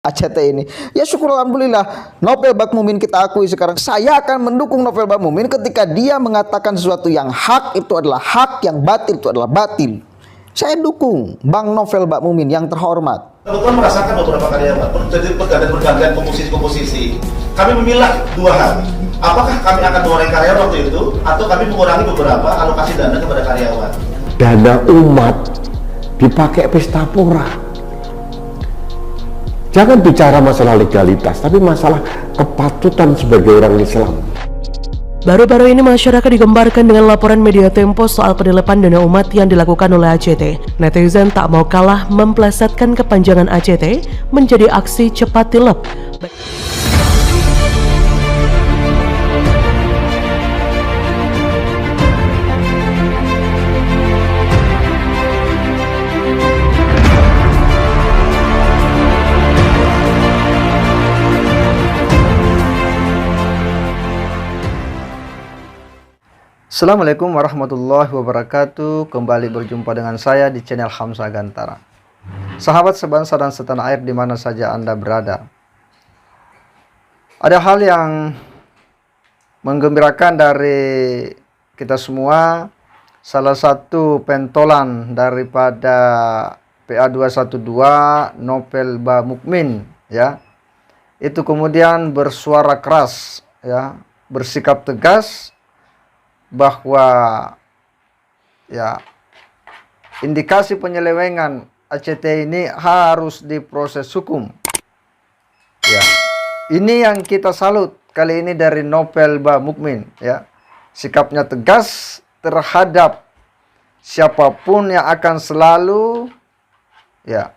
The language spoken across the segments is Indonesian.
ACT ini. Ya syukur alhamdulillah, Novel Bakmumin kita akui sekarang. Saya akan mendukung Novel Bakmumin ketika dia mengatakan sesuatu yang hak itu adalah hak, yang batil itu adalah batil. Saya dukung Bang Novel Bakmumin yang terhormat. Teman-teman merasakan beberapa karyawan terjadi pergantian komposisi. Kami memilah dua hal. Apakah kami akan mengurangi karyawan waktu itu, atau kami mengurangi beberapa alokasi dana kepada karyawan? Dana umat dipakai pesta pora. Jangan bicara masalah legalitas, tapi masalah kepatutan sebagai orang Islam. Baru-baru ini masyarakat digembarkan dengan laporan media Tempo soal penyelepan dana umat yang dilakukan oleh ACT. Netizen tak mau kalah memplesetkan kepanjangan ACT menjadi aksi cepat tilep. Assalamualaikum warahmatullahi wabarakatuh. Kembali berjumpa dengan saya di channel Hamzah Gantara. Sahabat sebangsa dan setanah air di mana saja Anda berada. Ada hal yang menggembirakan dari kita semua. Salah satu pentolan daripada PA212 Novel Bakmumin, ya, itu kemudian bersuara keras, ya, bersikap tegas bahwa ya indikasi penyelewengan ACT ini harus diproses hukum. Ya, ini yang kita salut kali ini dari Novel Bakmumin, ya, sikapnya tegas terhadap siapapun yang akan selalu ya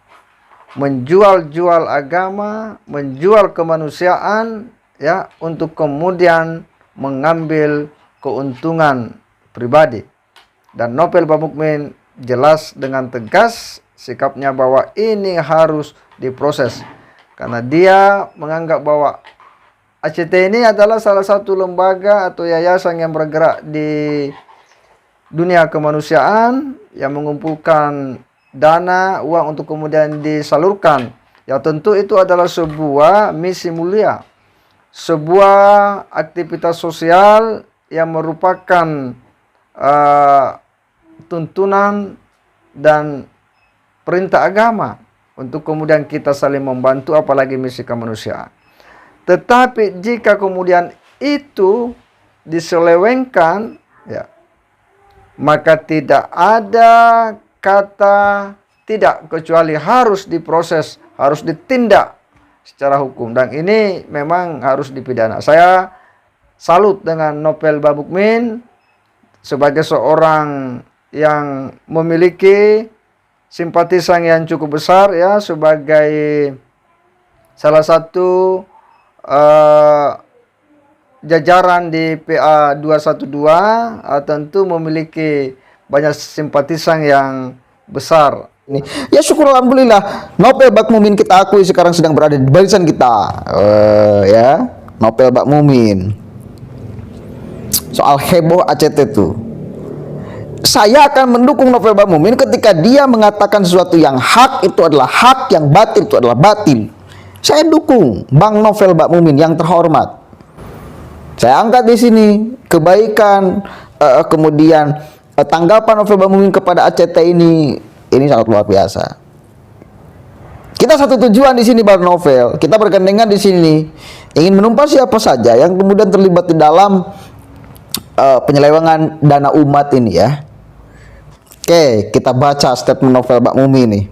menjual-jual agama, menjual kemanusiaan, ya, untuk kemudian mengambil keuntungan pribadi. Dan Novel Bakmumin jelas dengan tegas sikapnya bahwa ini harus diproses, karena dia menganggap bahwa ACT ini adalah salah satu lembaga atau yayasan yang bergerak di dunia kemanusiaan, yang mengumpulkan dana uang untuk kemudian disalurkan. Ya tentu itu adalah sebuah misi mulia, sebuah aktivitas sosial yang merupakan tuntunan dan perintah agama untuk kemudian kita saling membantu, apalagi misi kemanusiaan. Tetapi jika kemudian itu diselewengkan, ya, maka tidak ada kata tidak, kecuali harus diproses, harus ditindak secara hukum, dan ini memang harus dipidana. Saya salut dengan Novel Bakmumin sebagai seorang yang memiliki simpatisan yang cukup besar, ya, sebagai salah satu jajaran di PA212, tentu memiliki banyak simpatisan yang besar. Ya syukur alhamdulillah, Novel Bakmumin kita akui sekarang sedang berada di barisan kita, ya, Novel Bakmumin. Soal heboh ACT itu, saya akan mendukung Novel Bakmumin ketika dia mengatakan sesuatu yang hak itu adalah hak, yang batil itu adalah batil. Saya dukung Bang Novel Bakmumin yang terhormat. Saya angkat di sini kebaikan, kemudian tanggapan Novel Bakmumin kepada ACT ini sangat luar biasa. Kita satu tujuan di sini, Bang Novel. Kita bergandengan di sini ingin menumpas siapa saja yang kemudian terlibat di dalam penyelewengan dana umat ini, ya. Oke, kita baca statement Novel Bakmumin nih.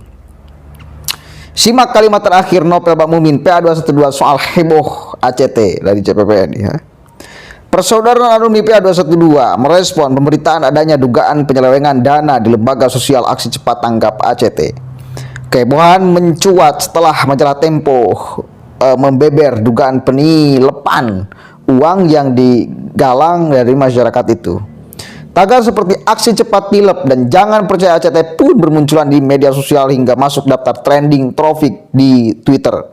Simak kalimat terakhir Novel Bakmumin PA212 soal heboh ACT dari CPPN, ya. Persaudaraan alumni PA212 merespon pemberitaan adanya dugaan penyelewengan dana di lembaga sosial aksi cepat tanggap ACT. Kehebohan mencuat setelah majalah Tempo membeber dugaan penilepan uang yang digalang dari masyarakat itu. Tagar seperti aksi cepat tilep dan jangan percaya ACT pun bermunculan di media sosial hingga masuk daftar trending topik di Twitter.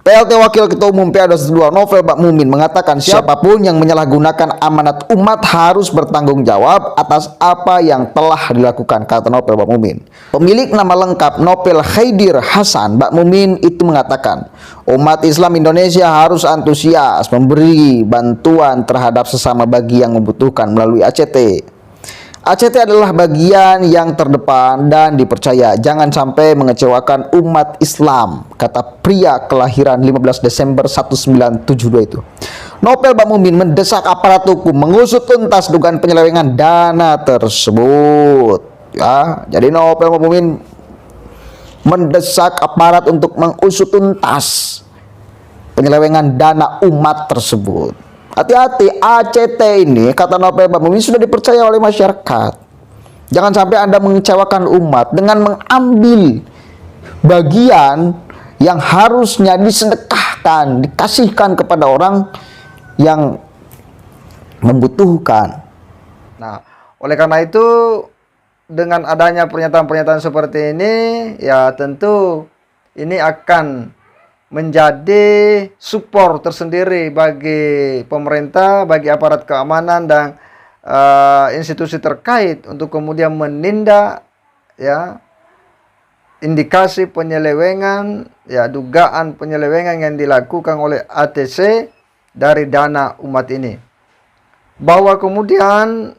PLT Wakil Ketua Umum PA212 Novel Bakmumin mengatakan siapapun yang menyalahgunakan amanat umat harus bertanggung jawab atas apa yang telah dilakukan, kata Novel Bakmumin. Pemilik nama lengkap Novel Khaidir Hasan Bakmumin itu mengatakan umat Islam Indonesia harus antusias memberi bantuan terhadap sesama bagi yang membutuhkan melalui ACT. ACT adalah bagian yang terdepan dan dipercaya. Jangan sampai mengecewakan umat Islam, kata pria kelahiran 15 Desember 1972 itu. Novel Bakmumin mendesak aparat hukum mengusut tuntas dugaan penyelewengan dana tersebut. Ya, jadi Novel Bakmumin mendesak aparat untuk mengusut tuntas penyelewengan dana umat tersebut. Hati-hati, ACT ini, kata Novel Bakmumin, sudah dipercaya oleh masyarakat. Jangan sampai Anda mengecewakan umat dengan mengambil bagian yang harusnya disedekahkan, dikasihkan kepada orang yang membutuhkan. Nah, oleh karena itu, dengan adanya pernyataan-pernyataan seperti ini, ya tentu ini akan menjadi support tersendiri bagi pemerintah, bagi aparat keamanan dan institusi terkait untuk kemudian menindak ya indikasi penyelewengan, ya dugaan penyelewengan yang dilakukan oleh ATC dari dana umat ini. Bahwa kemudian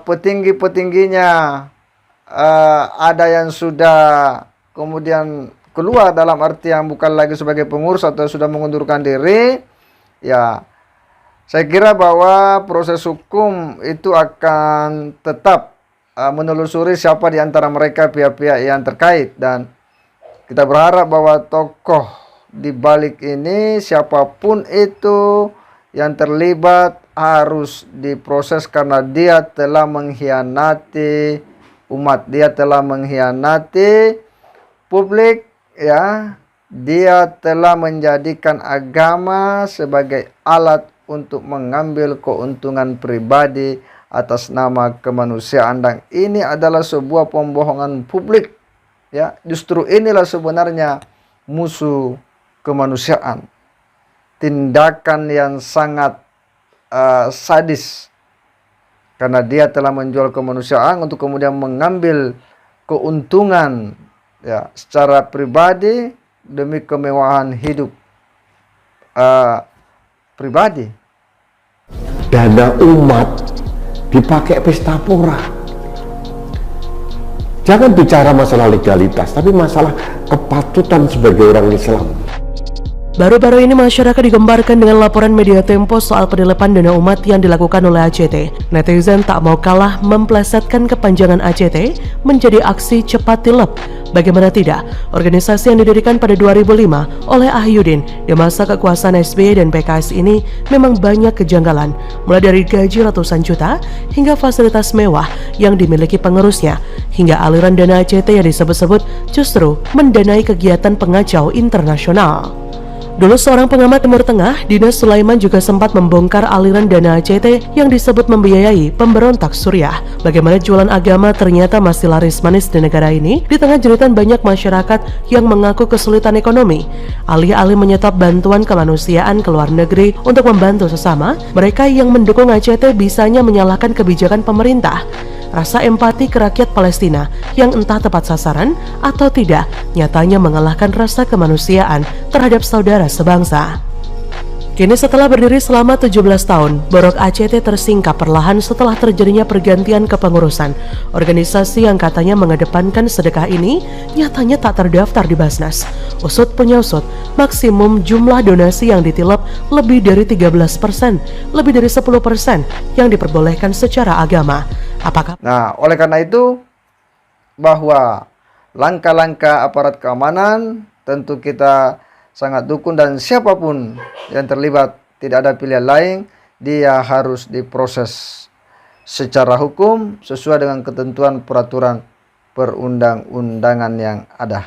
petinggi-petingginya ada yang sudah kemudian keluar dalam arti yang bukan lagi sebagai pengurus atau sudah mengundurkan diri, ya saya kira bahwa proses hukum itu akan tetap menelusuri siapa di antara mereka pihak-pihak yang terkait, dan kita berharap bahwa tokoh di balik ini siapapun itu yang terlibat harus diproses karena dia telah mengkhianati umat, dia telah mengkhianati publik. Ya, dia telah menjadikan agama sebagai alat untuk mengambil keuntungan pribadi atas nama kemanusiaan, dan ini adalah sebuah pembohongan publik. Ya, justru inilah sebenarnya musuh kemanusiaan. Tindakan yang sangat sadis karena dia telah menjual kemanusiaan untuk kemudian mengambil keuntungan ya secara pribadi demi kemewahan hidup pribadi. Dana umat dipakai pesta pora. Jangan bicara masalah legalitas, tapi masalah kepatutan sebagai orang Islam. Baru-baru ini masyarakat digembarkan dengan laporan media Tempo soal penyelepan dana umat yang dilakukan oleh ACT. Netizen tak mau kalah memplesetkan kepanjangan ACT menjadi aksi cepat tilep. Bagaimana tidak, organisasi yang didirikan pada 2005 oleh Ahyudin di masa kekuasaan SBY dan PKS ini memang banyak kejanggalan, mulai dari gaji ratusan juta hingga fasilitas mewah yang dimiliki pengurusnya, hingga aliran dana ACT yang disebut-sebut justru mendanai kegiatan pengacau internasional. Dulu seorang pengamat Timur Tengah, Dinas Sulaiman, juga sempat membongkar aliran dana ACT yang disebut membiayai pemberontak Suriah. Bagaimana jualan agama ternyata masih laris manis di negara ini di tengah jeritan banyak masyarakat yang mengaku kesulitan ekonomi. Alih-alih menyetop bantuan kemanusiaan ke luar negeri untuk membantu sesama, mereka yang mendukung ACT bisanya menyalahkan kebijakan pemerintah. Rasa empati ke rakyat Palestina yang entah tepat sasaran atau tidak nyatanya mengalahkan rasa kemanusiaan terhadap saudara sebangsa. Kini setelah berdiri selama 17 tahun, Borok ACT tersingkap perlahan setelah terjadinya pergantian kepengurusan. Organisasi yang katanya mengedepankan sedekah ini nyatanya tak terdaftar di Basnas. Usut punya usut, maksimum jumlah donasi yang ditilep lebih dari 13%, lebih dari 10% yang diperbolehkan secara agama. Apakah? Nah, oleh karena itu bahwa langkah-langkah aparat keamanan tentu kita sangat dukung, dan siapapun yang terlibat tidak ada pilihan lain, dia harus diproses secara hukum sesuai dengan ketentuan peraturan perundang-undangan yang ada.